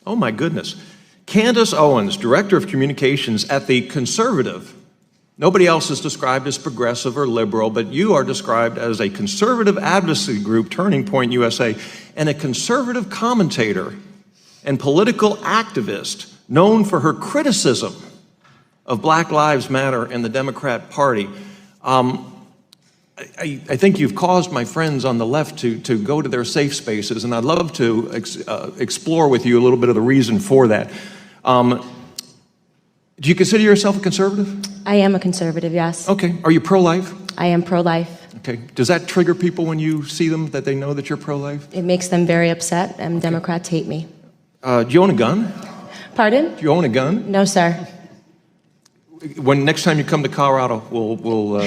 Oh my goodness. Candace Owens, Director of Communications at the Conservative. Nobody else is described as progressive or liberal, but you are described as a conservative advocacy group, Turning Point USA, and a conservative commentator and political activist known for her criticism of Black Lives Matter and the Democrat Party. I think you've caused my friends on the left to go to their safe spaces, and I'd love to explore with you a little bit of the reason for that. Do you consider yourself a conservative? I am a conservative, yes. Okay. Are you pro-life? I am pro-life. Okay. Does that trigger people when you see them, that they know that you're pro-life? It makes them very upset, and Democrats hate me. Do you own a gun? Pardon? Do you own a gun? No, sir. When next time you come to Colorado, we'll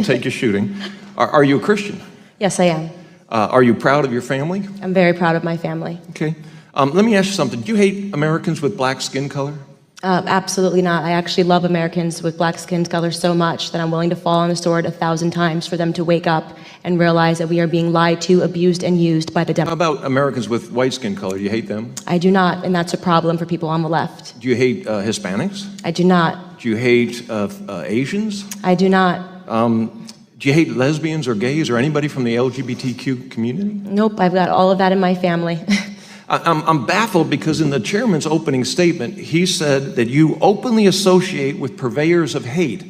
take you shooting. Are you a Christian? Yes, I am. Are you proud of your family? I'm very proud of my family. Okay. Let me ask you something. Do you hate Americans with black skin color? Absolutely not. I actually love Americans with black skin color so much that I'm willing to fall on the sword 1,000 times for them to wake up and realize that we are being lied to, abused, and used by the Democrats. How about Americans with white skin color? Do you hate them? I do not, and that's a problem for people on the left. Do you hate Hispanics? I do not. Do you hate Asians? I do not. Do you hate lesbians or gays or anybody from the LGBTQ community? Nope, I've got all of that in my family. I'm baffled because in the chairman's opening statement, he said that you openly associate with purveyors of hate.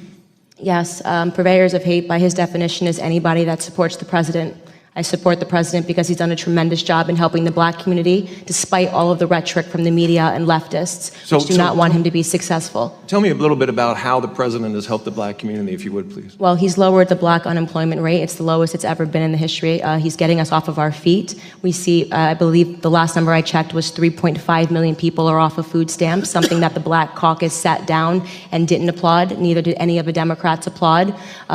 Yes, purveyors of hate, by his definition, is anybody that supports the president. I support the president because he's done a tremendous job in helping the black community, despite all of the rhetoric from the media and leftists, which do not want him to be successful. Tell me a little bit about how the president has helped the black community, if you would, please. Well, he's lowered the black unemployment rate. It's the lowest it's ever been in the history. He's getting us off of our feet. We see, I believe the last number I checked was 3.5 million people are off of food stamps, something that the Black Caucus sat down and didn't applaud. Neither did any of the Democrats applaud,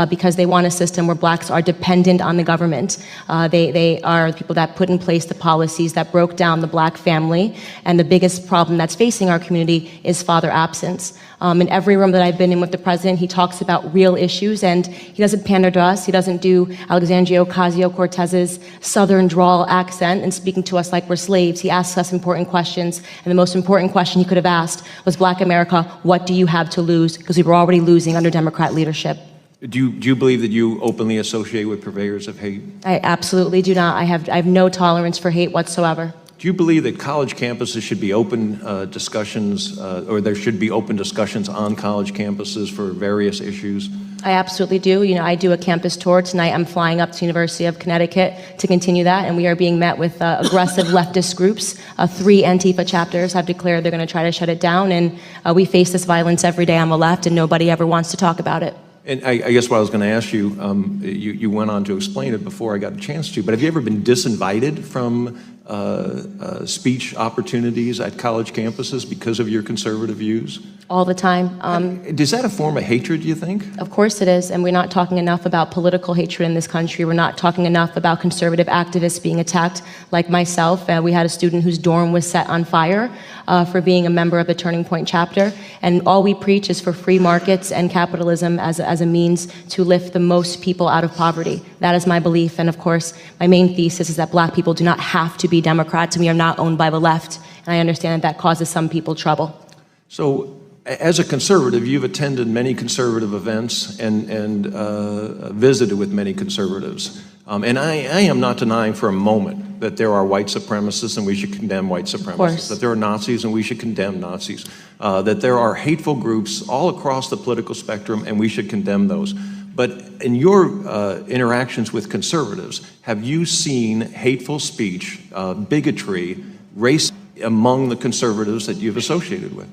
because they want a system where blacks are dependent on the government. They are the people that put in place the policies that broke down the black family, and the biggest problem that's facing our community is father absence. In every room that I've been in with the president, he talks about real issues, and he doesn't pander to us. He doesn't do Alexandria Ocasio-Cortez's southern drawl accent and speaking to us like we're slaves. He asks us important questions, and the most important question he could have asked was, Black America, what do you have to lose? Because we were already losing under Democrat leadership. Do you believe that you openly associate with purveyors of hate? I absolutely do not. I have no tolerance for hate whatsoever. Do you believe that college campuses should be open discussions, or there should be open discussions on college campuses for various issues? I absolutely do. You know, I do a campus tour tonight. I'm flying up to the University of Connecticut to continue that, and we are being met with aggressive leftist groups. 3 Antifa chapters have declared they're going to try to shut it down, and we face this violence every day on the left, and nobody ever wants to talk about it. And I guess what I was going to ask you, you went on to explain it before I got a chance to, but have you ever been disinvited from speech opportunities at college campuses because of your conservative views? All the time. Is that a form of hatred, do you think? Of course it is, and we're not talking enough about political hatred in this country. We're not talking enough about conservative activists being attacked, like myself. We had a student whose dorm was set on fire for being a member of the Turning Point chapter, and all we preach is for free markets and capitalism as a means to lift the most people out of poverty. That is my belief, and of course, my main thesis is that black people do not have to be Democrats, and we are not owned by the left, and I understand that causes some people trouble. So, as a conservative, you've attended many conservative events and visited with many conservatives. And I am not denying for a moment that there are white supremacists and we should condemn white supremacists, that there are Nazis and we should condemn Nazis, that there are hateful groups all across the political spectrum and we should condemn those. But in your interactions with conservatives, have you seen hateful speech, bigotry, race among the conservatives that you've associated with?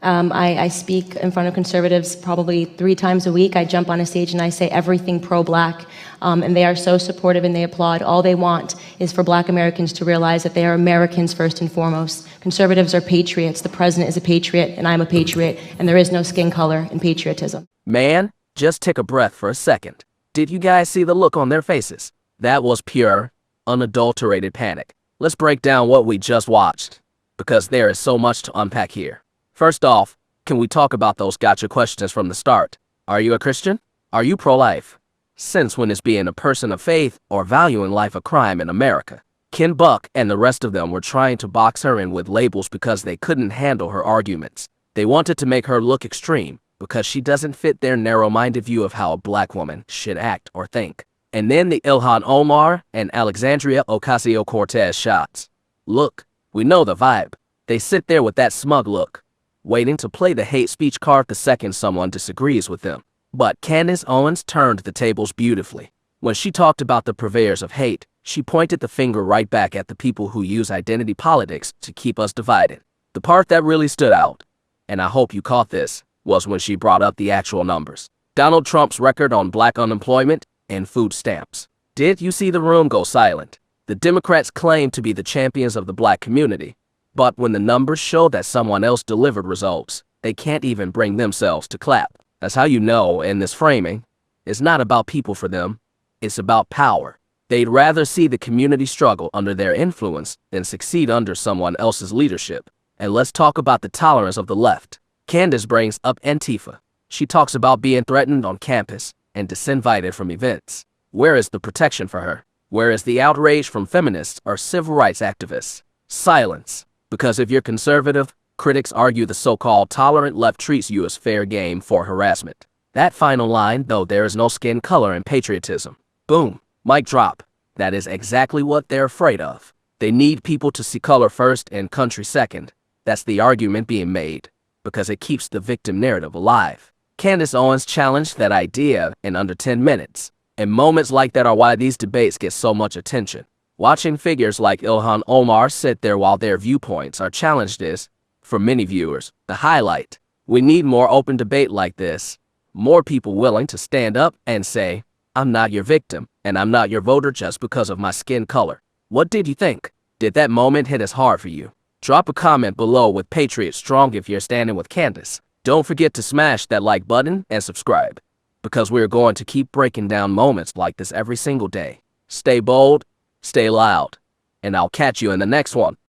I speak in front of conservatives probably 3 times a week. I jump on a stage and I say everything pro-black, and they are so supportive and they applaud. All they want is for black Americans to realize that they are Americans first and foremost. Conservatives are patriots. The president is a patriot and I'm a patriot, and there is no skin color in patriotism. Man, just take a breath for a second. Did you guys see the look on their faces? That was pure, unadulterated panic. Let's break down what we just watched, because there is so much to unpack here. First off, can we talk about those gotcha questions from the start? Are you a Christian? Are you pro-life? Since when is being a person of faith or valuing life a crime in America? Ken Buck and the rest of them were trying to box her in with labels because they couldn't handle her arguments. They wanted to make her look extreme because she doesn't fit their narrow-minded view of how a black woman should act or think. And then the Ilhan Omar and Alexandria Ocasio-Cortez shots. Look, we know the vibe. They sit there with that smug look, waiting to play the hate speech card the second someone disagrees with them. But Candace Owens turned the tables beautifully. When she talked about the purveyors of hate, she pointed the finger right back at the people who use identity politics to keep us divided. The part that really stood out, and I hope you caught this, was when she brought up the actual numbers. Donald Trump's record on black unemployment and food stamps. Did you see the room go silent? The Democrats claim to be the champions of the black community, but when the numbers show that someone else delivered results, they can't even bring themselves to clap. That's how you know in this framing, it's not about people for them, it's about power. They'd rather see the community struggle under their influence than succeed under someone else's leadership. And let's talk about the tolerance of the left. Candace brings up Antifa. She talks about being threatened on campus and disinvited from events. Where is the protection for her? Where is the outrage from feminists or civil rights activists? Silence. Because if you're conservative, critics argue the so-called tolerant left treats you as fair game for harassment. That final line, though there is no skin color in patriotism. Boom. Mic drop. That is exactly what they're afraid of. They need people to see color first and country second. That's the argument being made, because it keeps the victim narrative alive. Candace Owens challenged that idea in under 10 minutes. And moments like that are why these debates get so much attention. Watching figures like Ilhan Omar sit there while their viewpoints are challenged is, for many viewers, the highlight. We need more open debate like this. More people willing to stand up and say, I'm not your victim, and I'm not your voter just because of my skin color. What did you think? Did that moment hit as hard for you? Drop a comment below with Patriot Strong if you're standing with Candace. Don't forget to smash that like button and subscribe, because we're going to keep breaking down moments like this every single day. Stay bold, stay loud, and I'll catch you in the next one.